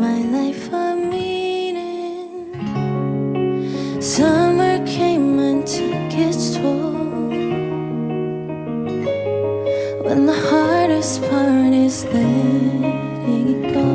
my life a meaning. Summer came and took its toll. When the hardest part is letting it go.